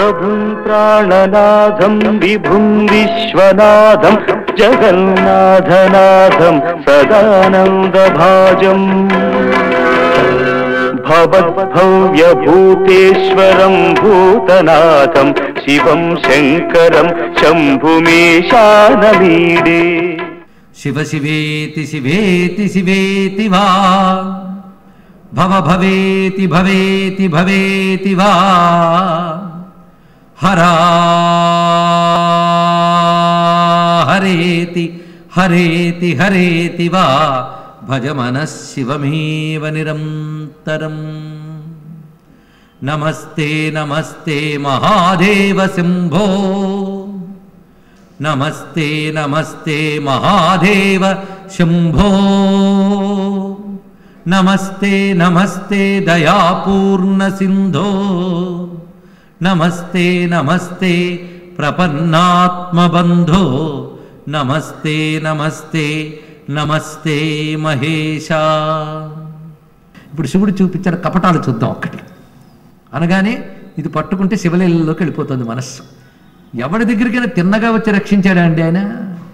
ప్రభుం ప్రాణనాథం విభుం విశ్వనాథం జగన్నాథనాథం సదానందభాజం భవద్భవ్యభూతేశ్వరం భూతనాథం శివం శంకరం శంభుమేశానమీడే. శివ శివేతి శివేతి శివేతి వా భవ భవేతి భవేతి భవేతి వా హరా హరేతి హరేతి హరేతి వా భజ మనః శివమేవ నిరంతరం. నమస్తే నమస్తే మహాదేవ శంభో నమస్తే నమస్తే మహాదేవ శంభో నమస్తే నమస్తే దయాపూర్ణ సింధో నమస్తే నమస్తే ప్రపన్నాత్మబంధో నమస్తే నమస్తే నమస్తే మహేశ. ఇప్పుడు శివుడు చూపించిన కపటాలు చూద్దాం ఒక్కటి. అనగానే ఇది పట్టుకుంటే శివలీలలోకి వెళ్ళిపోతుంది మనస్సు. ఎవరి దగ్గరికైనా తిన్నగా వచ్చి రక్షించాడా అండి ఆయన?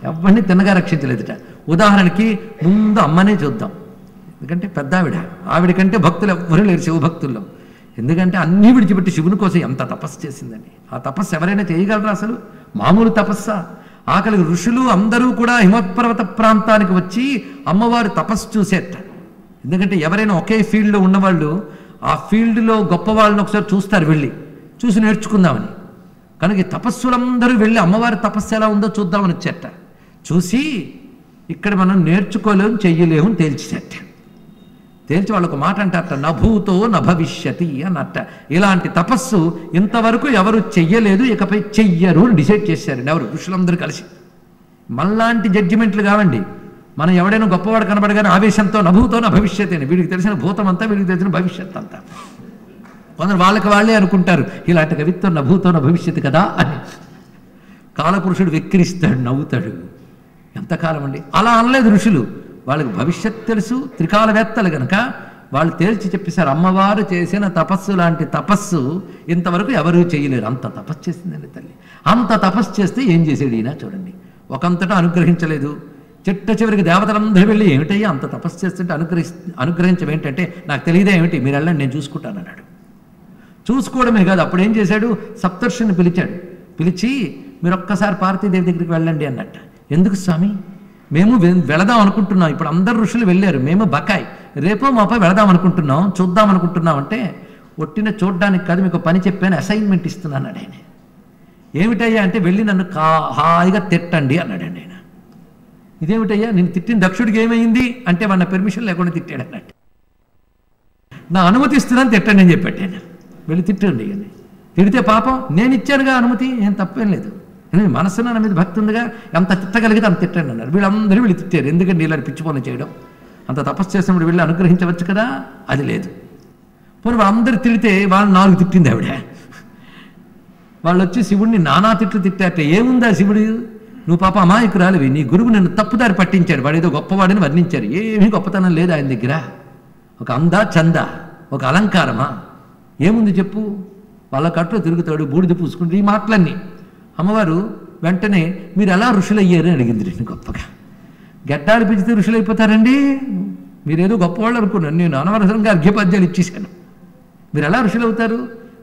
ఎవరిని తిన్నగా రక్షించలేదుట. ఉదాహరణకి ముందు అమ్మనే చూద్దాం. ఎందుకంటే పెద్ద ఆవిడ కంటే భక్తులు ఎవ్వరూ లేరు శివభక్తుల్లో. ఎందుకంటే అన్నీ విడిచిపెట్టి శివుని కోసం ఎంత తపస్సు చేసిందండి. ఆ తపస్సు ఎవరైనా చేయగలరా అసలు? మామూలు తపస్సా? ఆకలికి ఋషులు అందరూ కూడా హిమపర్వత ప్రాంతానికి వచ్చి అమ్మవారి తపస్సు చూసేట. ఎందుకంటే ఎవరైనా ఒకే ఫీల్డ్లో ఉన్నవాళ్ళు ఆ ఫీల్డ్లో గొప్ప వాళ్ళని ఒకసారి చూస్తారు, వెళ్ళి చూసి నేర్చుకుందామని. కనుక ఈ తపస్సులందరూ వెళ్ళి అమ్మవారి తపస్సు ఎలా ఉందో చూద్దామని వచ్చేట. చూసి ఇక్కడ మనం నేర్చుకోలేము చెయ్యలేము తేల్చేట. తేల్చి వాళ్ళకు మాట అంటారట, నభూతో నభవిష్యతి అన్నట్ట. ఇలాంటి తపస్సు ఇంతవరకు ఎవరు చెయ్యలేదు, ఇకపై చెయ్యరు అని డిసైడ్ చేశారండి ఎవరు? ఋషులందరూ కలిసి. మనలాంటి జడ్జిమెంట్లు కావండి. మనం ఎవడైనా గొప్పవాడు కనబడగానే ఆవేశంతో నభూతో నభవిష్యతి అని, వీడికి తెలిసిన భూతం అంతా వీడికి తెలిసిన భవిష్యత్ అంతా. కొందరు వాళ్ళకి వాళ్ళే అనుకుంటారు ఇలాంటి కవిత్వం నభూతో నభవిష్యతి కదా అని. కాలపురుషుడు వెక్కిరిస్తాడు, నవ్వుతాడు. ఎంతకాలం అండి అలా అనలేదు ఋషులు. వాళ్ళకి భవిష్యత్ తెలుసు, త్రికాలవేత్తలు గనక వాళ్ళు తేల్చి చెప్పేశారు అమ్మవారు చేసిన తపస్సు లాంటి తపస్సు ఇంతవరకు ఎవరూ చేయలేరు. అంత తపస్సు చేసిందండి తల్లి. అంత తపస్సు చేస్తే ఏం చేసాడు ఈయన చూడండి. ఒకంతటా అనుగ్రహించలేదు. చిట్ట చివరికి దేవతలందరూ వెళ్ళి ఏమిటయ్యా అంత తపస్సు చేస్తుంటే అనుగ్రహించడం ఏంటంటే, నాకు తెలియదే ఏమిటి, మీరు వెళ్ళండి నేను చూసుకుంటాను అన్నాడు. చూసుకోవడమే కాదు, అప్పుడు ఏం చేశాడు, సప్తర్షిని పిలిచాడు. పిలిచి మీరు ఒక్కసారి పార్వతీదేవి దగ్గరికి వెళ్ళండి అన్నట్ట. ఎందుకు స్వామి? మేము వెళదాం అనుకుంటున్నాం, ఇప్పుడు అందరు ఋషులు వెళ్ళారు, మేము బకాయి రేపో మాపై వెళదాం అనుకుంటున్నాం, చూద్దాం అనుకుంటున్నాం అంటే, ఒట్టిన చూడ్డానికి కాదు మీకు పని చెప్పాను, అసైన్మెంట్ ఇస్తున్నాను అన్నాడు ఆయన. ఏమిటయ్యా అంటే, వెళ్ళి నన్ను హాయిగా తిట్టండి అన్నాడు ఆయన. ఇదేమిటయ్యా నేను తిట్టిన దక్షుడికి ఏమైంది అంటే, వాడిన పెర్మిషన్ లేకుండా తిట్టాడు అన్నట్టు. నా అనుమతి ఇస్తున్నాను తిట్టండి అని చెప్పాడు ఆయన. వెళ్ళి తిట్టండి అని. తిడితే పాపం నేను ఇచ్చానుగా అనుమతి, ఏం తప్పేం లేదు, మనసున నా మీద భక్తి ఉందిగా, ఎంత తిట్టగలిగితే అంత తిట్టండి అన్నారు. వీళ్ళందరూ వీళ్ళు తిట్టారు. ఎందుకంటే ఇలా పిచ్చి పనులు చేయడం, అంత తపస్సు చేసినప్పుడు వీళ్ళు అనుగ్రహించవచ్చు కదా, అది లేదు. పోనీ వాళ్ళందరూ తిడితే వాళ్ళు 4 తిట్టింది ఆవిడ. వాళ్ళు వచ్చి శివుడిని నానా తిట్లు తిట్టారట. ఏముందా శివుడు, నువ్వు పాప అమాయకురాలివి, నీ గురువు నిన్ను తప్పుదారి పట్టించాడు, వాడు ఏదో గొప్పవాడిని వర్ణించారు, ఏమీ గొప్పతనం లేదు ఆయన దగ్గర, ఒక అందా చందా ఒక అలంకారమా, ఏముంది చెప్పు, వాళ్ళ కట్లో తిరుగుతాడు, బూడిద పూసుకుంటే ఈ మాటలన్నీ. అమ్మవారు వెంటనే మీరు ఎలా ఋషులయ్యారు అని అడిగింది నేను గొప్పగా. గడ్డాలు పెంచితే ఋషులు అయిపోతారండి, మీరేదో గొప్పవాళ్ళు అనుకున్నాను, నేను అనవసరంగా అర్ఘ్యపద్యాలు ఇచ్చేశాను, మీరు ఎలా ఋషులు అవుతారు,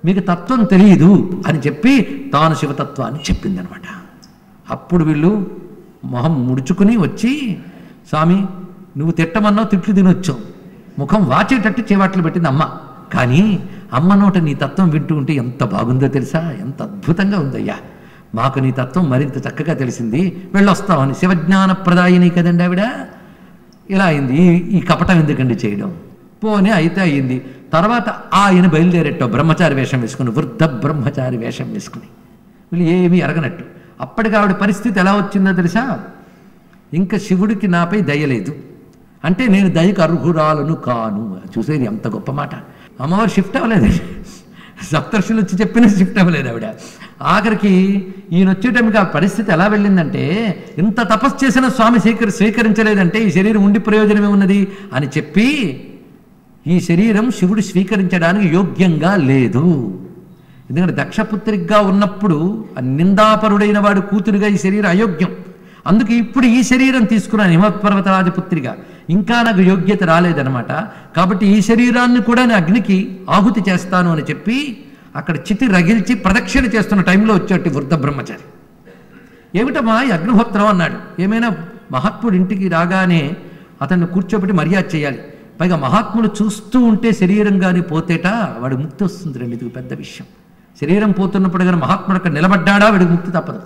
మీకు తత్వం తెలియదు అని చెప్పి తాను శివతత్వాన్ని చెప్పింది అనమాట. అప్పుడు వీళ్ళు మొహం ముడుచుకుని వచ్చి, స్వామి నువ్వు తిట్టమన్నావు, తిట్లు తినొచ్చావు, ముఖం వాచేటట్టు చేవాట్లు పెట్టింది అమ్మ, కానీ అమ్మ నోట నీ తత్వం వింటూ ఉంటే ఎంత బాగుందో తెలుసా, ఎంత అద్భుతంగా ఉందయ్యా, మాకు నీ తత్వం మరింత చక్కగా తెలిసింది, వెళ్ళొస్తామని. శివజ్ఞాన ప్రదాయిని కదండి ఆవిడ. ఇలా అయింది. ఈ కపటం ఎందుకండి చేయడం, పోనీ అయితే అయ్యింది. తర్వాత ఆయన బయలుదేరేటో బ్రహ్మచారి వేషం వేసుకుని, వృద్ధ బ్రహ్మచారి వేషం వేసుకుని, వీళ్ళు ఏమీ ఎరగనట్టు. అప్పటికి ఆవిడ పరిస్థితి ఎలా వచ్చిందో తెలుసా, ఇంకా శివుడికి నాపై దయలేదు అంటే నేను దయకు అర్హురాలను కాను. చూసేది ఎంత గొప్ప మాట. అమ్మవారు షిఫ్ట్ అవ్వలేదు, సప్తర్షులు వచ్చి చెప్పినా షిఫ్ట్ అవ్వలేదు ఆవిడ. ఆఖరికి ఈయన వచ్చేటప్పుడు ఆ పరిస్థితి ఎలా వెళ్ళిందంటే, ఇంత తపస్సు చేసిన స్వామి స్వీకరించలేదంటే ఈ శరీరం ఉండి ప్రయోజనమే ఉన్నది అని చెప్పి, ఈ శరీరం శివుడు స్వీకరించడానికి యోగ్యంగా లేదు, ఎందుకంటే దక్షపుత్రిగా ఉన్నప్పుడు నిందాపరుడైన వాడు కూతురుగా ఈ శరీరం అయోగ్యం. అందుకే ఇప్పుడు ఈ శరీరం తీసుకున్నాను హిమపర్వత రాజపుత్రిగా, ఇంకా నాకు యోగ్యత రాలేదనమాట. కాబట్టి ఈ శరీరాన్ని కూడా నేను అగ్నికి ఆహుతి చేస్తాను అని చెప్పి అక్కడ చితి రగిల్చి ప్రదక్షిణ చేస్తున్న టైంలో వచ్చేటి వృద్ధ బ్రహ్మచారి. ఏమిటమ్మా ఈ అగ్నిహోత్రం అన్నాడు. ఏమైనా మహాత్ముడు ఇంటికి రాగానే అతన్ని కూర్చోబెట్టి మర్యాద చేయాలి. పైగా మహాత్ములు చూస్తూ ఉంటే శరీరం కానీ పోతేట వాడు ముక్తి వస్తుంది. రండి, ఇది పెద్ద విషయం. శరీరం పోతున్నప్పుడు కానీ మహాత్ముడు అక్కడ నిలబడ్డాడా వాడికి ముక్తి తప్పదు.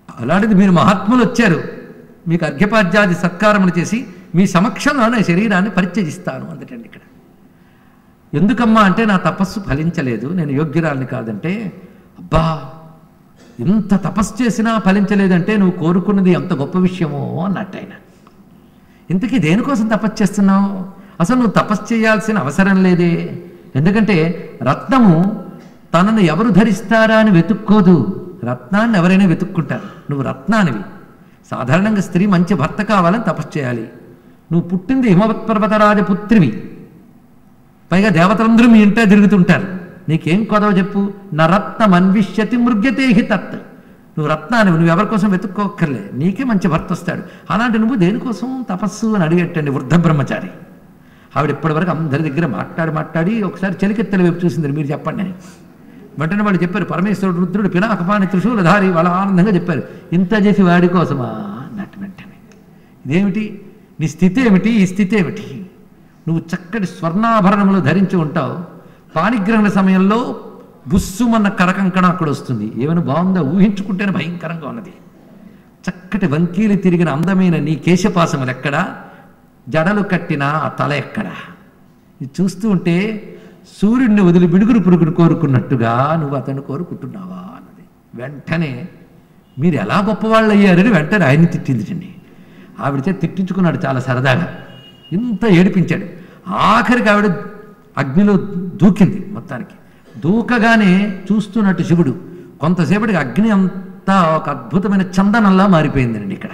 అలాంటిది మీరు మహాత్ములు వచ్చారు, మీకు అర్ఘ్యపాద్యాది సత్కారములు చేసి మీ సమక్షంలో నా శరీరాన్ని పరిత్యజిస్తాను అందుకండి. ఇక్కడ ఎందుకమ్మా అంటే నా తపస్సు ఫలించలేదు, నేను యోగ్యురాలిని కాదంటే, అబ్బా ఇంత తపస్సు చేసినా ఫలించలేదంటే నువ్వు కోరుకున్నది ఎంత గొప్ప విషయమో అన్నట్టు ఆయన. ఇంతకీ దేనికోసం తపస్సు చేస్తున్నావు? అసలు నువ్వు తపస్సు చేయాల్సిన అవసరం లేదే. ఎందుకంటే రత్నము తనను ఎవరు ధరిస్తారా అని వెతుక్కోదు, రత్నాన్ని ఎవరైనా వెతుక్కుంటారు. నువ్వు రత్నానివి. సాధారణంగా స్త్రీ మంచి భర్త కావాలని తపస్సు చేయాలి. నువ్వు పుట్టింది హిమవత్పర్వతరాజపుత్రివి, పైగా దేవతలందరూ మీ ఇంటే తిరుగుతుంటారు. నీకేం కొదవ చెప్పు? నరత్నం అన్విష్యతి మృగ్యతే హి తత్. నువ్వు రత్నానివి, నువ్వు ఎవరి కోసం వెతుక్కోక్కర్లే, నీకే మంచి భర్త వస్తాడు. అలాంటి నువ్వు దేనికోసం తపస్సు అని అడిగేటండి వృద్ధ బ్రహ్మచారి. ఆవిడ ఇప్పటివరకు అందరి దగ్గర మాట్లాడి ఒకసారి చెలికెత్తల వైపు చూసింది. మీరు చెప్పండి అని వెంటనే వాళ్ళు చెప్పారు, పరమేశ్వరుడు రుద్రుడు పినాకపాని త్రిశూలధారి. వాళ్ళ ఆనందంగా చెప్పారు, ఇంత చేసి వాడి కోసమా అన్నట్టు. వెంటనే ఇదేమిటి నీ స్థితి ఏమిటి, ఈ స్థితి ఏమిటి? నువ్వు చక్కటి స్వర్ణాభరణములు ధరించి ఉంటావు, పాణిగ్రహణ సమయంలో బుస్సుమన్న కరకంకణం అక్కడ వస్తుంది. ఏమైనా బాగుందా? ఊహించుకుంటేనే భయంకరంగా ఉన్నది. చక్కటి వంకీలు తిరిగిన అందమైన నీ కేశపాసములు ఎక్కడా, జడలు కట్టిన ఆ తల ఎక్కడా? ఇది చూస్తూ ఉంటే సూర్యుడిని వదిలి బిడుగురు పురుగును కోరుకున్నట్టుగా నువ్వు అతన్ని కోరుకుంటున్నావా అన్నది. వెంటనే మీరు ఎలా గొప్పవాళ్ళు అయ్యారని వెంటనే ఆయన్ని తిట్టిందిటండి. ఆవిడచే తిట్టించుకున్నాడు చాలా సరదాగా, ఇంత ఏడిపించాడు. ఆఖరికి ఆవిడ అగ్నిలో దూకింది. మొత్తానికి దూకగానే చూస్తున్నట్టు శివుడు కొంతసేపటికి అగ్ని అంతా ఒక అద్భుతమైన చందనంలా మారిపోయిందండి. ఇక్కడ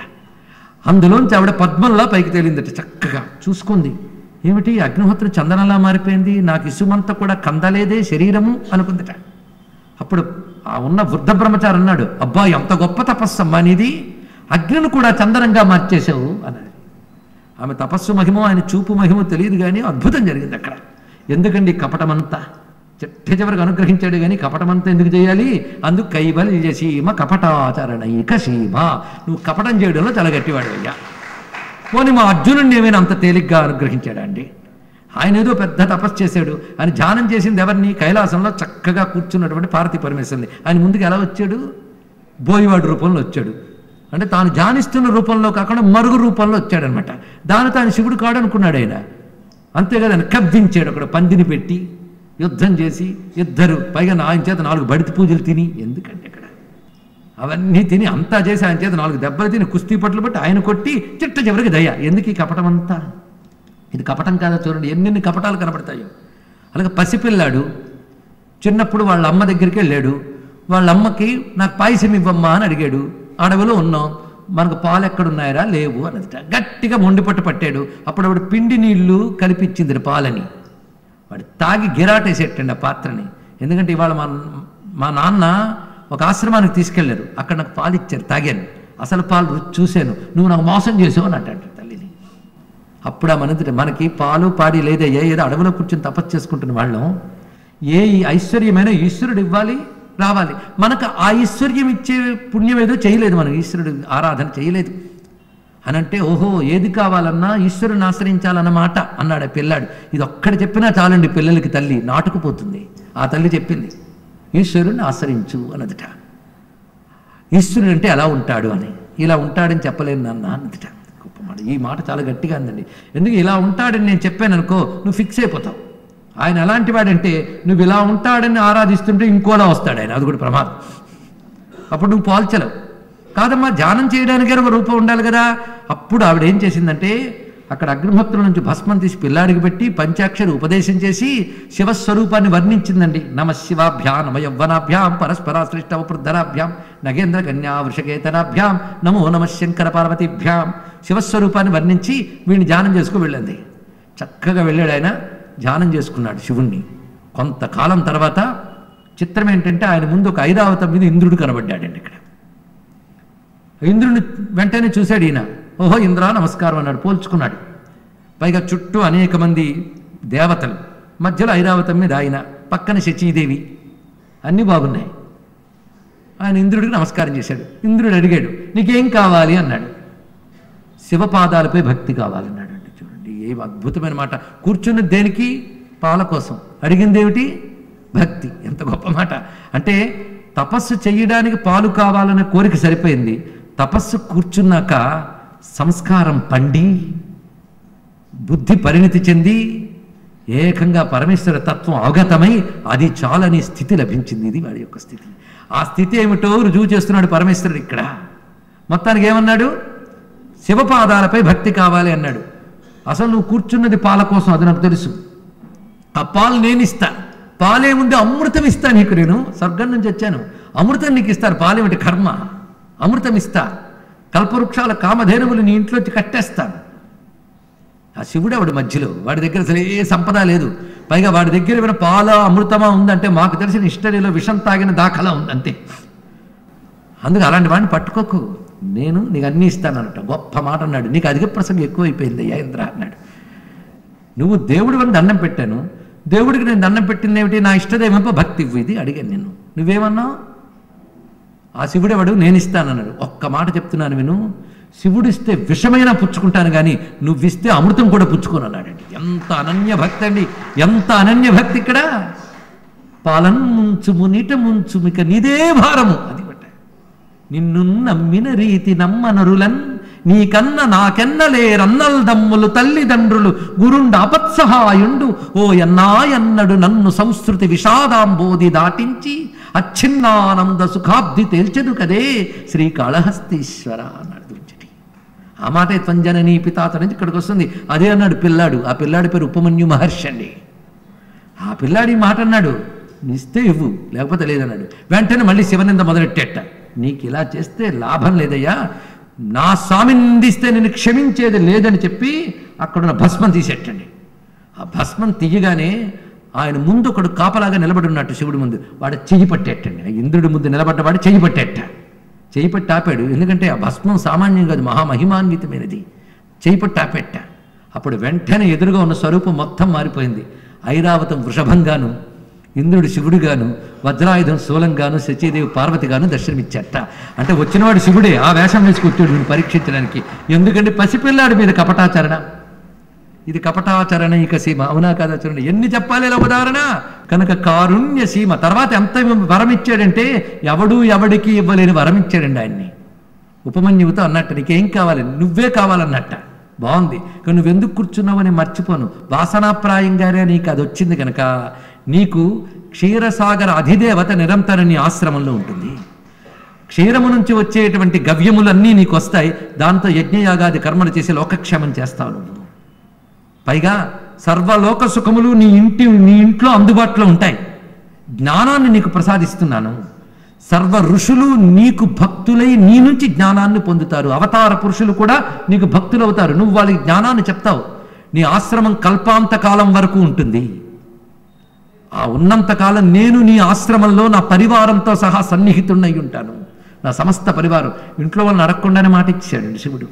అందులోంచి ఆవిడ పద్మంలా పైకి తేలిందట. చక్కగా చూసుకుంది, ఏమిటి అగ్నిహోత్రం చందనంలా మారిపోయింది, నాకు ఇసుమంతా కూడా కందలేదే శరీరము అనుకుందిట. అప్పుడు ఆ ఉన్న వృద్ధ బ్రహ్మచారి అన్నాడు, అబ్బా ఎంత గొప్ప తపస్సమ్మా నీది, అగ్నిని కూడా చందనంగా మార్చేశావు అన్నది. ఆమె తపస్సు మహిమో ఆయన చూపు మహిమో తెలియదు కానీ అద్భుతం జరిగింది అక్కడ. ఎందుకండి కపటమంతా? చివరికి అనుగ్రహించాడు కానీ కపటమంతా ఎందుకు చేయాలి? అందుకు కైవల్య సీమ కపటాచరణైక సీమ. నువ్వు కపటం చేయడంలో చాలా గట్టివాడు అయ్యా. పోనీ మా అర్జునుడిని ఏమైనా అంత తేలిగ్గా అనుగ్రహించాడా అండి? ఆయన ఏదో పెద్ద తపస్సు చేశాడు. ఆయన ధ్యానం చేసింది ఎవరిని? కైలాసంలో చక్కగా కూర్చున్నటువంటి పార్వతీ పరమేశ్వరుని. ఆయన ముందుకు ఎలా వచ్చాడు? బోయివాడు రూపంలో వచ్చాడు. అంటే తాను ధ్యానిస్తున్న రూపంలో కాకుండా మరుగు రూపంలో వచ్చాడనమాట. దాని తాను శివుడు కాడు అనుకున్నాడు ఆయన. అంతేకాదు ఆయన కబ్దించాడు. అక్కడ పందిని పెట్టి యుద్ధం చేసి ఇద్దరు, పైగా ఆయన చేత 4 బడితి పూజలు తిని, ఎందుకంటే అక్కడ అవన్నీ తిని అంతా చేసి ఆయన చేత 4 దెబ్బలు తిని కుస్తీ పట్లు బట్టి ఆయన కొట్టి చిట్ట చివరికి దయ. ఎందుకు ఈ కపటం అంతా? ఇది కపటం కాదా? చూడండి ఎన్నెన్ని కపటాలు కనబడతాయో. అలాగే పసిపిల్లాడు చిన్నప్పుడు వాళ్ళ అమ్మ దగ్గరికి వెళ్ళాడు. వాళ్ళ అమ్మకి నాకు పాయసం ఇవ్వమ్మా అని అడిగాడు. అడవిలో ఉన్నాం, మనకు పాలు ఎక్కడున్నాయరా? లేవు అన్నదిట. గట్టిగా మొండిపట్టు పట్టాడు. అప్పుడు ఆవిడ పిండి నీళ్లు కలిపిచ్చింది పాలని. వాడు తాగి గిరాటేసేటండి ఆ పాత్రని. ఎందుకంటే ఇవాళ మా నాన్న ఒక ఆశ్రమానికి తీసుకెళ్లారు, అక్కడ నాకు పాలు ఇచ్చారు, తాగాను, అసలు పాలు రుచి చూశాను, నువ్వు నాకు మోసం చేసావు అని అంటాడు తల్లిని. అప్పుడు ఆ మనకి పాలు పాడి లేదయ్యా, ఏదో అడవిలో కూర్చొని తపస్సు చేసుకుంటున్న వాళ్ళం. ఏ ఐశ్వర్యమైనా ఈశ్వరుడు ఇవ్వాలి, రావాలి. మనకు ఆ ఐశ్వర్యం ఇచ్చే పుణ్యం ఏదో చేయలేదు, మనం ఈశ్వరుడు ఆరాధన చేయలేదు అని అంటే, ఓహో ఏది కావాలన్నా ఈశ్వరుని ఆశ్రయించాలన్నమాట అన్నాడు ఆ పిల్లాడు. ఇది ఒక్కటి చెప్పినా చాలండి పిల్లలకి తల్లి నాటుకుపోతుంది. ఆ తల్లి చెప్పింది ఈశ్వరుని ఆశ్రయించు అన్నదిట. ఈశ్వరుడు అంటే ఎలా ఉంటాడు అని. ఇలా ఉంటాడని చెప్పలేను నాన్న అన్నదిట. గొప్ప మాట. ఈ మాట చాలా గట్టిగా అందండి. ఎందుకు ఇలా ఉంటాడని నేను చెప్పాను అనుకో, నువ్వు ఫిక్స్ అయిపోతావు. ఆయన ఎలాంటి వాడంటే నువ్వు ఇలా ఉంటాడని ఆరాధిస్తుంటే ఇంకోలా వస్తాడు ఆయన, అది కూడా ప్రమాదం. అప్పుడు నువ్వు పోల్చలేవు. కాదమ్మా ధ్యానం చేయడానికి ఒక రూపం ఉండాలి కదా. అప్పుడు ఆవిడ ఏం చేసిందంటే అక్కడ అగ్నిహోత్రం నుంచి భస్మం తీసి పిల్లాడికి పెట్టి పంచాక్షరి ఉపదేశం చేసి శివస్వరూపాన్ని వర్ణించిందండి. నమ శివాభ్యాం నమ యవ్వనాభ్యాం పరస్పరాశ్లిష్ట వృద్ధరాభ్యాం నగేంద్ర కన్యా వృషకేతనాభ్యాం నమో నమ శంకర పార్వతీభ్యాం. శివస్వరూపాన్ని వర్ణించి వీడిని ధ్యానం చేసుకు వెళ్ళింది. చక్కగా వెళ్ళాడు ఆయన, ధ్యానం చేసుకున్నాడు శివుణ్ణి. కొంతకాలం తర్వాత చిత్రం ఏంటంటే ఆయన ముందు ఒక ఐరావతం మీద ఇంద్రుడు కనబడ్డాడండి. ఇక్కడ ఇంద్రుడిని వెంటనే చూశాడు ఈయన. ఓహో ఇంద్ర నమస్కారం అన్నాడు, పోల్చుకున్నాడు. పైగా చుట్టూ అనేక మంది దేవతలు, మధ్యలో ఐరావతం మీద ఆయన, పక్కన శచీదేవి, అన్నీ బాగున్నాయి. ఆయన ఇంద్రుడికి నమస్కారం చేశాడు. ఇంద్రుడు అడిగాడు నీకేం కావాలి అన్నాడు. శివపాదాలపై భక్తి కావాలన్నాడు. అంటే చూడండి ఏం అద్భుతమైన మాట. కూర్చున్న దేనికి? పాల కోసం. అడిగింది ఏమిటి? భక్తి. ఎంత గొప్ప మాట. అంటే తపస్సు చేయడానికి పాలు కావాలనే కోరిక సరిపోయింది. తపస్సు కూర్చున్నాక సంస్కారం పండి బుద్ధి పరిణితి చెంది ఏకంగా పరమేశ్వర తత్వం అవగతమై అది చాలని స్థితి లభించింది. ఇది వాడి యొక్క స్థితి. ఆ స్థితి ఏమిటో రుజువు చేస్తున్నాడు పరమేశ్వరుడు ఇక్కడ. మొత్తానికి ఏమన్నాడు? శివపాదాలపై భక్తి కావాలి అన్నాడు. అసలు నువ్వు కూర్చున్నది పాల కోసం, అది నాకు తెలుసు. ఆ పాలు నేను ఇస్తా. పాలేముంది? అమృతం ఇస్తా నీకు. నేను స్వర్గం నుంచి వచ్చాను, అమృతం నీకు ఇస్తాను. పాలేమిటి? కర్మ. అమృతం ఇస్తా. కల్పవృక్షాల కామధేనువులు నీ ఇంట్లోంచి కట్టేస్తాను. ఆ శివుడు ఆవిడ మధ్యలో, వాడి దగ్గర అసలు ఏ సంపద లేదు. పైగా వాడి దగ్గర ఏమైనా పాల అమృతమా ఉందంటే మాకు తెలిసిన హిస్టరీలో విషం తాగిన దాఖలా ఉంది అంతే. అందుకు అలాంటి వాడిని పట్టుకోకు, నేను నీకు అన్నీ ఇస్తానన్నట. గొప్ప మాట అన్నాడు. నీకు అధిక ప్రసంగం ఎక్కువైపోయింది అయ్యా ఇంద్ర అన్నాడు. నువ్వు దేవుడు అని దండం పెట్టాను, దేవుడికి నేను దండం పెట్టింది ఏమిటి? నా ఇష్టదేవంప భక్తి ఇవ్వు. ఇది అడిగాను నిన్ను. నువ్వేమన్నావు? ఆ శివుడెవడు? నేను ఇస్తానన్నాడు. ఒక్క మాట చెప్తున్నాను విను. శివుడిస్తే విషమైనా పుచ్చుకుంటాను కానీ నువ్విస్తే అమృతం కూడా పుచ్చుకోను అన్నాడండి. ఎంత అనన్య భక్తి అండి, ఎంత అనన్య భక్తి ఇక్కడ. పాలన్ ముంచుము నీట ముంచుము ఇక నీదే భారము. అది బట్ట నిన్ను నమ్మిన రీతి నమ్మనరులన్ నీకన్న నాకెన్నలే రన్నల్ దమ్ములు తల్లిదండ్రులు గురుండ అపత్సహాయుండు ఓ ఎన్నాయన్నడు నన్ను సంస్కృతి విషాదాంబోధి దాటించి అచ్ఛిన్నానంద సుఖాబ్ది తేల్చెదు కదే శ్రీకాళహస్తీశ్వర అన్నాడు. ఆ మాట త్వంజననీ పితాత నుంచి ఇక్కడికి వస్తుంది. అదే అన్నాడు పిల్లాడు. ఆ పిల్లాడి పేరు ఉపమన్యు మహర్షి అండి. ఆ పిల్లాడి మాట అన్నాడు, ఇస్తే ఇవ్వు లేకపోతే లేదన్నాడు. వెంటనే మళ్ళీ శివనింద మొదలెట్టేట. నీకు ఇలా చేస్తే లాభం లేదయ్యా, నా స్వామిని నిందిస్తే నేను క్షమించేది లేదని చెప్పి అక్కడున్న భస్మం తీసేటండి. ఆ భస్మం తీయగానే ఆయన ముందు ఒకడు కాపలాగా నిలబడి ఉన్నట్టు శివుడి ముందు, వాడు చెయ్యి పట్టేటండి. ఇంద్రుడి ముందు నిలబడ్డవాడు చెయ్యి పట్టేట. చెయ్యి పట్టి ఆపాడు. ఎందుకంటే ఆ భస్మం సామాన్యం కాదు, మహామహిమాన్వితమైనది. చెయ్యి పట్టి ఆపెట్ట. అప్పుడు వెంటనే ఎదురుగా ఉన్న స్వరూపం మొత్తం మారిపోయింది. ఐరావతం వృషభంగాను, ఇంద్రుడు శివుడుగాను, వజ్రాయుధం శూలంగాను, శచీదేవి పార్వతిగాను దర్శనమిచ్చాట. అంటే వచ్చినవాడు శివుడే, ఆ వేషం వేసి కూర్చోడు వీడిని పరీక్షించడానికి. ఎందుకంటే పసిపిల్లాడి మీద కపటాచరణ. ఇది కపటాచరణ ఇక సీమ. అవునా కాదా? చూడండి ఎన్ని చెప్పాలి ఇలా ఉదాహరణ. కనుక కారుణ్య సీమ. తర్వాత ఎంత వరం ఇచ్చాడంటే ఎవడు ఎవడికి ఇవ్వలేని వరం ఇచ్చాడండి ఆయన్ని. ఉపమన్యువుతో అన్నట్టు నీకేం కావాలి? నువ్వే కావాలన్నట్ట. బాగుంది, కానీ నువ్వెందుకు కూర్చున్నావని మర్చిపోను. వాసనాప్రాయంగానే నీకు అది వచ్చింది కనుక నీకు క్షీరసాగర అధిదేవత నిరంతరం నీ ఆశ్రమంలో ఉంటుంది. క్షీరము నుంచి వచ్చేటువంటి గవ్యములన్నీ నీకు వస్తాయి. దాంతో యజ్ఞయాగాది కర్మలు చేసి లోకక్షేమం చేస్తావు నువ్వు. పైగా సర్వలోక సుఖములు నీ ఇంట్లో అందుబాటులో ఉంటాయి. జ్ఞానాన్ని నీకు ప్రసాదిస్తున్నాను. సర్వ ఋషులు నీకు భక్తులై నీ నుంచి జ్ఞానాన్ని పొందుతారు. అవతార పురుషులు కూడా నీకు భక్తులు అవుతారు. నువ్వు వాళ్ళకి జ్ఞానాన్ని చెప్తావు. నీ ఆశ్రమం కల్పాంతకాలం వరకు ఉంటుంది. ఆ ఉన్నంతకాలం నేను నీ ఆశ్రమంలో నా పరివారంతో సహా సన్నిహితున్నై ఉంటాను. నా సమస్త పరివారం, ఇంట్లో వాళ్ళని అడగకుండానే మాట ఇచ్చాడు శివుడు.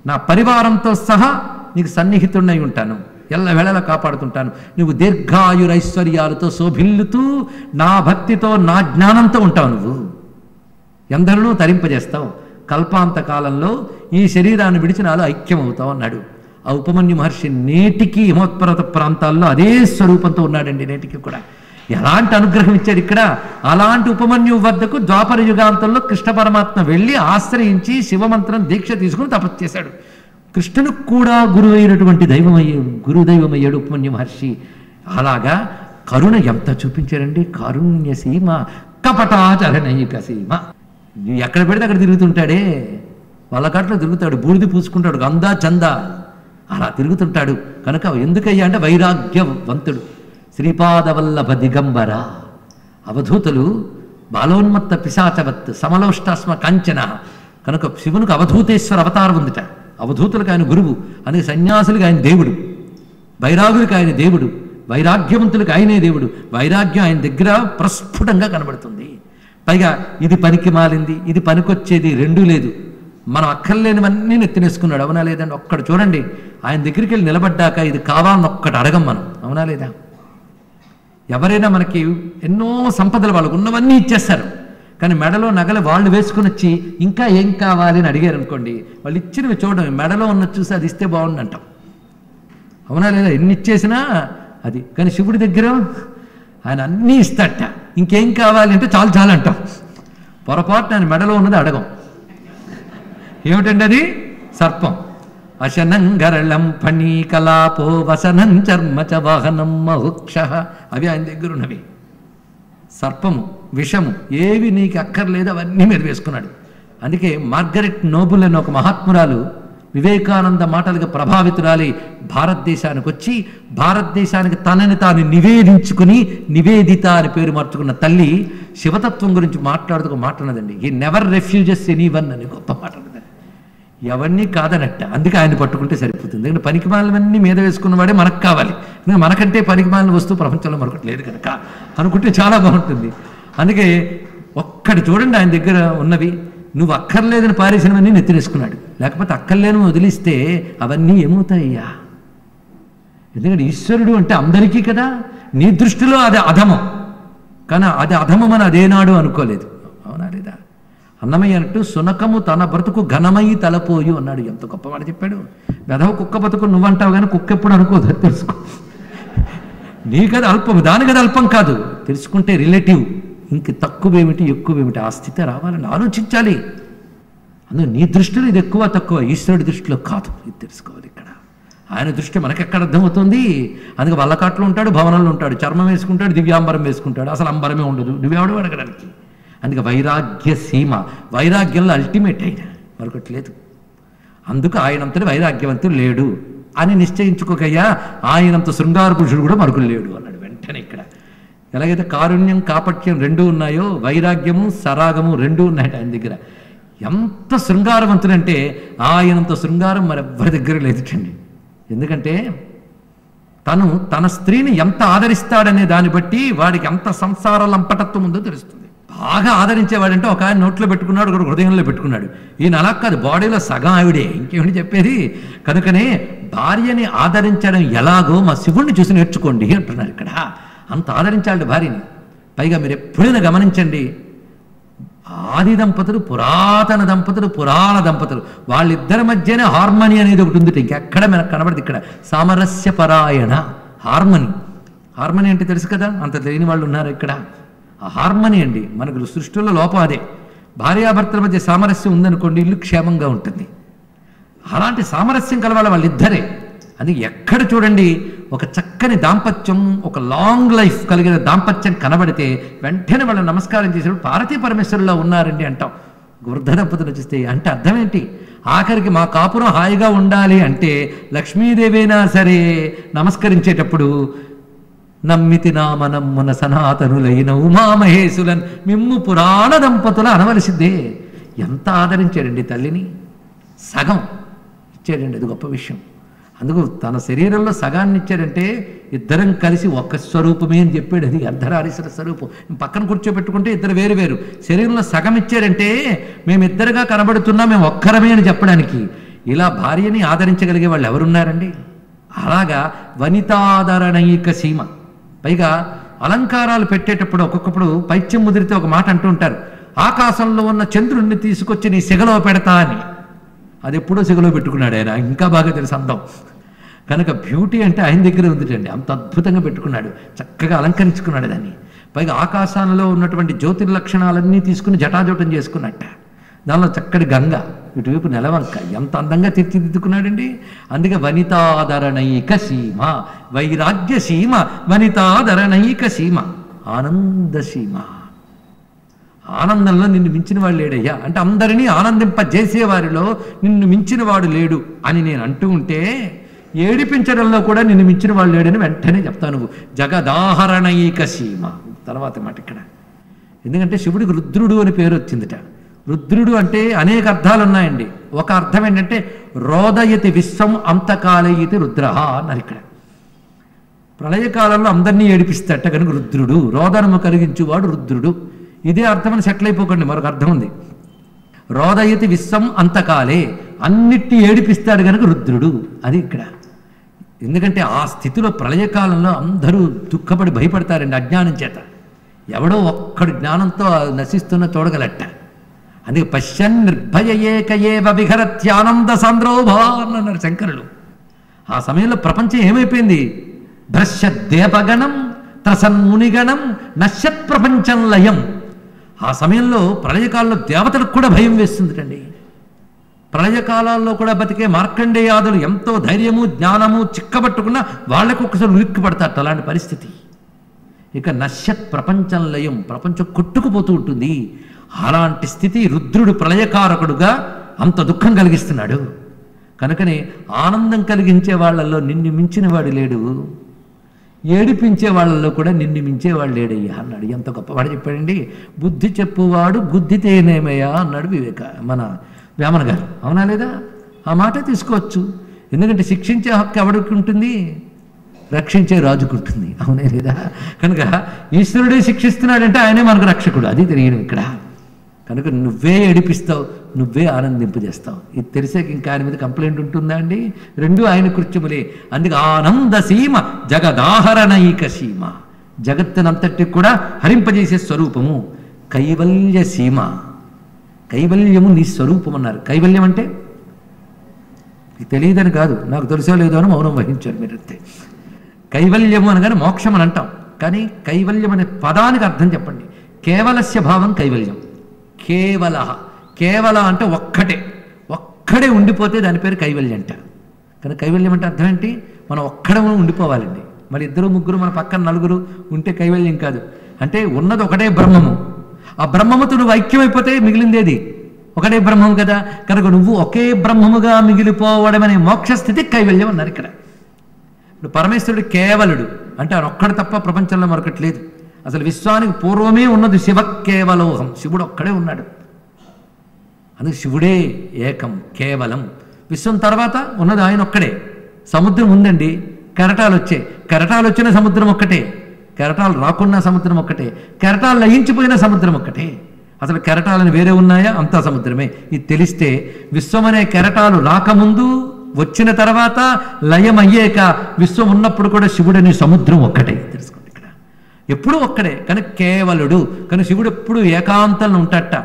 నా పరివారంతో సహా నీకు సన్నిహితున్నై ఉంటాను, ఎల్లవేళలా కాపాడుతుంటాను. నువ్వు దీర్ఘాయురైశ్వర్యాలతో శోభిల్లుతూ నా భక్తితో నా జ్ఞానంతో ఉంటావు. నువ్వు ఎందరినూ తరింపజేస్తావు. కల్పాంత కాలంలో ఈ శరీరాన్ని విడిచి నాలో ఐక్యమవుతావు అన్నాడు. ఆ ఉపమన్యు మహర్షి నేటికి హిమోత్పర్వత ప్రాంతాల్లో అదే స్వరూపంతో ఉన్నాడండి. నేటికి కూడా ఎలాంటి అనుగ్రహం ఇచ్చాడు ఇక్కడ. అలాంటి ఉపమన్యు వద్దకు ద్వాపర యుగాంతంలో కృష్ణ పరమాత్మ వెళ్ళి ఆశ్రయించి శివమంత్రం దీక్ష తీసుకుని తపస్సు చేశాడు. కృష్ణునికి కూడా గురువైనటువంటి గురుదైవమయ్యాడు ఉపమన్యు మహర్షి. అలాగా కరుణ ఎంత చూపించారండి. కారుణ్య సీమ కపటాచరణైక సీమ. ఎక్కడ పెడితే అక్కడ తిరుగుతుంటాడే, వాళ్ళ కాట్లో తిరుగుతాడు, బూడిది పూసుకుంటాడు, గందా చందా అలా తిరుగుతుంటాడు. కనుక ఎందుకయ్యా అంటే వైరాగ్యవంతుడు. శ్రీపాదవల్లభ దిగంబర. అవధూతలు బాలోన్మత్త పిశాచవత్ సమలోష్టాస్మ కాంచన. కనుక శివునికి అవధూతేశ్వర అవతారం ఉందిట. అవధూతులకు ఆయన గురువు, అందుకే సన్యాసులకు ఆయన దేవుడు, బైరాగులకు ఆయన దేవుడు, వైరాగ్యవంతులకు ఆయనే దేవుడు. వైరాగ్యం ఆయన దగ్గర ప్రస్ఫుటంగా కనబడుతుంది. పైగా ఇది పనికి మాలింది, ఇది పనికొచ్చేది రెండూ లేదు. మనం అక్కర్లేనివన్నీ నెత్తినేసుకున్నాడు. అవునా లేదండి? ఒక్కడు చూడండి, ఆయన దగ్గరికి వెళ్ళి నిలబడ్డాక ఇది కావాలని ఒక్కటి అడగం మనం. అవునా లేదా? ఎవరైనా మనకి ఎన్నో సంపదలు వాళ్ళకు ఉన్నవన్నీ ఇచ్చేస్తారు, కానీ మెడలో నగలు వాళ్ళు వేసుకుని వచ్చి ఇంకా ఏం కావాలి అని అడిగారు అనుకోండి, వాళ్ళు ఇచ్చినవి చూడడం, మెడలో ఉన్న చూసి అది ఇస్తే బాగుండు అంటాం. అవునా లేదా? ఎన్ని ఇచ్చేసినా అది. కానీ శివుడి దగ్గర ఆయన అన్నీ ఇస్తాట. ఇంకేం కావాలి అంటే చాలు చాలు అంటాం. పొరపాటు ఆయన మెడలో ఉన్నది అడగం. ఏమిటండి అది? సర్పం. అశనం గరళం ఫణీకలాపో వసనం చర్మచ వాహనం మహుక్ష. అవి ఆయన దగ్గర ఉన్నవి. సర్పము, విషము ఏవి నీకు అక్కర్లేదు అవన్నీ మీద వేసుకున్నాడు. అందుకే మార్గరెట్ నోబుల్ అని ఒక మహాత్మురాలు వివేకానంద మాటలుగా ప్రభావితురాలి భారతదేశానికి వచ్చి భారతదేశానికి తనని తాను నివేదించుకుని నివేదిత అని పేరు మార్చుకున్న తల్లి శివతత్వం గురించి మాట్లాడుతూ మాట్లాడదండి. ఈ నెవర్ రెఫ్యూజెస్ ఎనీవన్ అని గొప్ప మాట. ఎవరినీ కాదనట్ట. అందుకే ఆయన పట్టుకుంటే సరిపోతుంది. ఎందుకంటే పనికిమాలవన్నీ మీద వేసుకున్నవాడే మనకు కావాలి. మనకంటే పనికిమాలిన వస్తువు ప్రపంచంలో మరొకటి లేదు కనుక అనుకుంటే చాలా బాగుంటుంది. అందుకే ఒక్కటి చూడండి ఆయన దగ్గర ఉన్నవి. నువ్వు అక్కర్లేదని పారేసినవన్నీ నెత్తినేసుకున్నాడు. లేకపోతే అక్కర్లేని వదిలిస్తే అవన్నీ ఏమవుతాయ్యా? ఎందుకంటే ఈశ్వరుడు అంటే అందరికీ కదా. నీ దృష్టిలో అది అధమం, కానీ అది అధమం అని అదేనాడు అనుకోలేదు. అవునా లేదా? అన్నమయ్య అంటూ సునకము తన బ్రతుకు ఘనమై తలపోయు అన్నాడు. ఎంత గొప్ప మాట చెప్పాడు. వెధవ కుక్క బతుకు నువ్వంటావు కానీ కుక్క ఎప్పుడు అనుకోదు. తెలుసుకో. నీకది అల్పం, దానికది అల్పం కాదు. తెలుసుకుంటే రిలేటివ్. ఇంక తక్కువేమిటి ఎక్కువేమిటి ఆ స్థితి రావాలని ఆలోచించాలి. అందులో నీ దృష్టిలో ఇది ఎక్కువ తక్కువ, ఈశ్వరుడి దృష్టిలో కాదు. ఇది తెలుసుకోవాలి. ఇక్కడ ఆయన దృష్టి మనకెక్కడ అర్థమవుతుంది? అందుకే వల్లకాట్లో ఉంటాడు, భవనంలో ఉంటాడు, చర్మం వేసుకుంటాడు, దివ్యాంబరం వేసుకుంటాడు, అసలు అంబరమే ఉండదు. నువ్వెవడు అడగడానికి? అందుకే వైరాగ్య సీమ. వైరాగ్యంలో అల్టిమేట్ అయిన మరొకటి లేదు. అందుకు ఆయనంతటి వైరాగ్యవంతుడు లేడు అని నిశ్చయించుకోకయ్యా. ఆయనంత శృంగార పురుషుడు కూడా మరొకరు లేడు అన్నాడు వెంటనే. ఇక్కడ ఎలాగైతే కారుణ్యం కాపట్యం రెండూ ఉన్నాయో వైరాగ్యము సరాగము రెండూ ఉన్నాయట ఆయన దగ్గర. ఎంత శృంగారవంతుడంటే ఆయనంత శృంగారం మరెవ్వరి దగ్గర లేదుటండి. ఎందుకంటే తను తన స్త్రీని ఎంత ఆదరిస్తాడనే దాన్ని బట్టి వాడికి ఎంత సంసార లంపటత్వం ఉందో తెలుస్తుంది. బాగా ఆదరించేవాడంటే ఒక ఆయన నోట్లో పెట్టుకున్నాడు, ఒక హృదయంలో పెట్టుకున్నాడు. ఈయన అలా కాదు, బాడీలో సగం ఆవిడే. ఇంకేమిటి చెప్పేది? కనుకనే భార్యని ఆదరించడం ఎలాగో మా శివుణ్ణి చూసి నేర్చుకోండి అంటున్నారు ఇక్కడ. అంత ఆదరించాలి భార్యని. పైగా మీరు ఎప్పుడైనా గమనించండి, ఆది దంపతులు, పురాతన దంపతులు, పురాణ దంపతులు వాళ్ళిద్దరి మధ్యనే హార్మనీ అనేది ఒకటి ఉంది. ఇంకెక్కడ మనకు కనబడదు. ఇక్కడ సామరస్య పరాయణ హార్మనీ. హార్మనీ అంటే తెలుసు కదా, అంత తెలియని వాళ్ళు ఉన్నారు ఇక్కడ. ఆ హార్మనీ అండి మనకు సృష్టిలో లోపం అదే. భార్యాభర్తల మధ్య సామరస్యం ఉందనుకోండి, ఇల్లు క్షేమంగా ఉంటుంది. అలాంటి సామరస్యం కలవాళ్ళ వాళ్ళిద్దరే. అది ఎక్కడ చూడండి ఒక చక్కని దాంపత్యం, ఒక లాంగ్ లైఫ్ కలిగిన దాంపత్యం కనబడితే వెంటనే వాళ్ళు నమస్కారం చేసినప్పుడు పార్వతీ పరమేశ్వరుల్లో ఉన్నారండి అంటాం. వృద్ధ దంపతులు చూస్తే అంటే అర్థం ఏంటి? ఆఖరికి మా కాపురం హాయిగా ఉండాలి అంటే లక్ష్మీదేవైనా సరే నమస్కరించేటప్పుడు నమ్మితి నామనమ్మున సనాతనులైన ఉమామహేశులన్ మిమ్ము పురాణ దంపతుల అనవలసిందే. ఎంత ఆదరించాడండి తల్లిని, సగం ఇచ్చాడండి. అది గొప్ప విషయం. అందుకు తన శరీరంలో సగాన్ని ఇచ్చాడంటే ఇద్దరం కలిసి ఒక్క స్వరూపమే అని చెప్పాడు. అది అర్ధరారీశ్వర స్వరూపం. పక్కన కూర్చోబెట్టుకుంటే ఇద్దరు వేరు వేరు, శరీరంలో సగం ఇచ్చాడంటే మేమిద్దరుగా కనబడుతున్నా మేము ఒక్కరమే అని చెప్పడానికి. ఇలా భార్యని ఆదరించగలిగే వాళ్ళు ఎవరున్నారండి? అలాగా వనితాదరణైక సీమ. పైగా అలంకారాలు పెట్టేటప్పుడు ఒక్కొక్కప్పుడు పైత్యం ముదిరితే ఒక మాట అంటూ ఉంటారు, ఆకాశంలో ఉన్న చంద్రుణ్ణి తీసుకొచ్చి నీ సిగలో పెడతా అని. అది ఎప్పుడో సిగలో పెట్టుకున్నాడు ఆయన, ఇంకా బాగా తెలుసు అందం. కనుక బ్యూటీ అంటే ఆయన దగ్గర ఉందిటండి. అంత అద్భుతంగా పెట్టుకున్నాడు, చక్కగా అలంకరించుకున్నాడు దాన్ని. పైగా ఆకాశంలో ఉన్నటువంటి జ్యోతిర్లక్షణాలన్నీ తీసుకుని జటాజోటం చేసుకున్నట్ట. దానిలో చక్కటి గంగ, ఇటువైపు నెలవంక, ఎంత అందంగా తీర్చిదిద్దుకున్నాడండి. అందుకే వనితాదరణైక సీమ, వైరాగ్య సీమ, వనితాదరణైక సీమ, ఆనందసీమ. ఆనందంలో నిన్ను మించిన వాడు లేడయ్యా అంటే అందరినీ ఆనందింపజేసేవారిలో నిన్ను మించిన వాడు లేడు అని నేను అంటూ ఉంటే, ఏడిపించడంలో కూడా నిన్ను మించిన వాడు లేడని వెంటనే చెప్తాను. నువ్వు జగదాహరణైక సీమ. తర్వాత మాట ఇక్కడ ఎందుకంటే శివుడికి రుద్రుడు అని పేరు వచ్చిందిట. రుద్రుడు అంటే అనేక అర్థాలు ఉన్నాయండి. ఒక అర్థం ఏంటంటే రోదయతి విశ్వం అంతకాలయతి రుద్ర అన్నారు ఇక్కడ. ప్రళయకాలంలో అందరినీ ఏడిపిస్తాట కనుక రుద్రుడు, రోదనము కలిగించువాడు రుద్రుడు. ఇదే అర్థమని సెటిల్ అయిపోకండి, మరొక అర్థం ఉంది. రోదయతి విశ్వం అంతకాలే, అన్నిటినీ ఏడిపిస్తాడు కనుక రుద్రుడు. అది ఇక్కడ. ఎందుకంటే ఆ స్థితిలో ప్రళయకాలంలో అందరూ దుఃఖపడి భయపడతారండి అజ్ఞానం చేత. ఎవడో ఒక్కడు జ్ఞానంతో నశిస్తున్న చూడగలట. అందుకే పశ్యన్ నిర్భయ ఏకయేవ విహరత్యానంద సాంద్రోభాన్ అన్నారు శంకరులు. ఆ సమయంలో ప్రపంచం ఏమైపోయింది? భ్రశ్యద్దేవగణం త్రసన్మునిగణం నశ్యత్ ప్రపంచం లయం. ఆ సమయంలో ప్రళయకాలంలో దేవతలకు కూడా భయం వేస్తుందిటండి. ప్రళయకాలాల్లో కూడా బతికే మార్కండేయాదులు ఎంతో ధైర్యము జ్ఞానము చిక్కబట్టుకున్న వాళ్ళకు ఒకసారి ఉలిక్కి పడతారట అలాంటి పరిస్థితి. ఇక నశ్యత్ ప్రపంచం లయం, ప్రపంచం కొట్టుకుపోతూ ఉంటుంది. అలాంటి స్థితి రుద్రుడు ప్రళయకారకుడుగా అంత దుఃఖం కలిగిస్తున్నాడు. కనుకనే ఆనందం కలిగించే వాళ్ళల్లో నిన్ను మించిన వాడు లేడు, ఏడిపించే వాళ్ళల్లో కూడా నిన్ను మించేవాడు లేడయ్యా అన్నాడు. ఎంత గొప్పవాడు చెప్పాడండి. బుద్ధి చెప్పువాడు గుద్దితేనేమయ్యా అన్నాడు మన వేమన గారు. అవునా లేదా? ఆ మాట తీసుకోవచ్చు. ఎందుకంటే శిక్షించే హక్కు ఎవరికి ఉంటుంది? రక్షించే రాజుకు ఉంటుంది. అవునే లేదా? కనుక ఈశ్వరుడే శిక్షిస్తున్నాడంటే ఆయనే మనకు రక్షకుడు. అది తెలియడం ఇక్కడ. కనుక నువ్వే ఏడిపిస్తావు, నువ్వే ఆనందింపజేస్తావు. ఇది తెలిసాక ఇంకా ఆయన మీద కంప్లైంట్ ఉంటుందా అండి? రెండు ఆయన కృత్యములే. అందుకే ఆనంద సీమ జగదాహరణైక సీమ, జగత్తునంతటి కూడా హరింపజేసే స్వరూపము. కైవల్య సీమ, కైవల్యము నీ స్వరూపం అన్నారు. కైవల్యం అంటే తెలియదని కాదు, నాకు తెలుసో లేదో అని మౌనం వహించారు మీరంతే. కైవల్యము అనగానే మోక్షం అని అంటాం, కానీ కైవల్యం అనే పదానికి అర్థం చెప్పండి. కేవలస్య భావం కైవల్యం. కేవల, కేవల అంటే ఒక్కడే ఉండిపోతే దాని పేరు కైవల్యం అంట. కానీ కైవల్యం అంటే అర్థం ఏంటి? మనం ఒక్కడే ఉండిపోవాలండి. మరి ఇద్దరు ముగ్గురు మన పక్కన నలుగురు ఉంటే కైవల్యం కాదు. అంటే ఉన్నది ఒకటే బ్రహ్మము. ఆ బ్రహ్మముతో నువ్వు ఐక్యమైపోతే మిగిలిందేది ఒకటే బ్రహ్మము కదా. కనుక నువ్వు ఒకే బ్రహ్మముగా మిగిలిపోవడం అనే మోక్షస్థితి కైవల్యం అన్నారు ఇక్కడ. ఇప్పుడు పరమేశ్వరుడు కేవలుడు అంటే ఆయన ఒక్కడు తప్ప ప్రపంచంలో మరొకటి లేదు. అసలు విశ్వానికి పూర్వమే ఉన్నది శివ కేవలోహం, శివుడు ఒక్కడే ఉన్నాడు. అందుకే శివుడే ఏకం కేవలం. విశ్వం తర్వాత ఉన్నది ఆయన ఒక్కడే. సముద్రం ఉందండి, కెరటాలు వచ్చాయి, కెరటాలు వచ్చిన సముద్రం ఒక్కటే, కెరటాలు రాకున్న సముద్రం ఒక్కటే, కెరటాలు లయించిపోయిన సముద్రం ఒక్కటే. అసలు కెరటాలను వేరే ఉన్నాయా? అంతా సముద్రమే. ఇది తెలిస్తే విశ్వం అనే కెరటాలు రాకముందు, వచ్చిన తర్వాత, లయం అయ్యాక, విశ్వం ఉన్నప్పుడు కూడా శివుడని సముద్రం ఒక్కటే. తెలుసుకోండి ఇక్కడ ఎప్పుడూ ఒక్కడే. కానీ కేవలుడు. కానీ శివుడు ఎప్పుడు ఏకాంతంలో ఉంటాడట.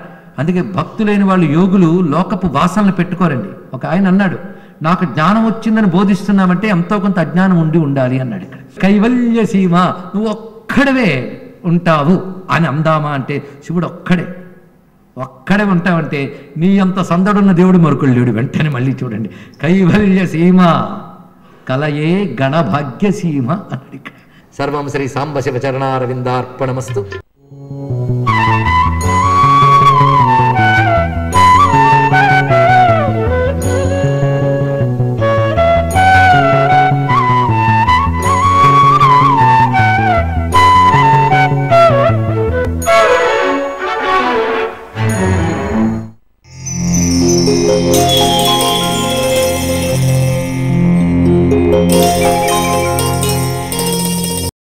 అందుకే భక్తులైన వాళ్ళు యోగులు లోకపు వాసనలు పెట్టుకోరండి. ఒక ఆయన అన్నాడు, నాకు జ్ఞానం వచ్చిందని బోధిస్తున్నామంటే ఎంతో కొంత అజ్ఞానం ఉండాలి అన్నాడు ఇక్కడ. కైవల్య సీమ, నువ్వు ఒక్కడవే ఉంటావు అని అందామా అంటే శివుడు ఒక్కడే ఉంటావంటే నీ అంత సందడున్న దేవుడు మరొకడు లేడు. వెంటనే మళ్ళీ చూడండి, కైవల్య సీమ కలయే గణభాగ్య సీమ అన్నాడు ఇక్కడ. సర్వం శ్రీ సాంబ శివ చరణారవిందార్పణమస్తు.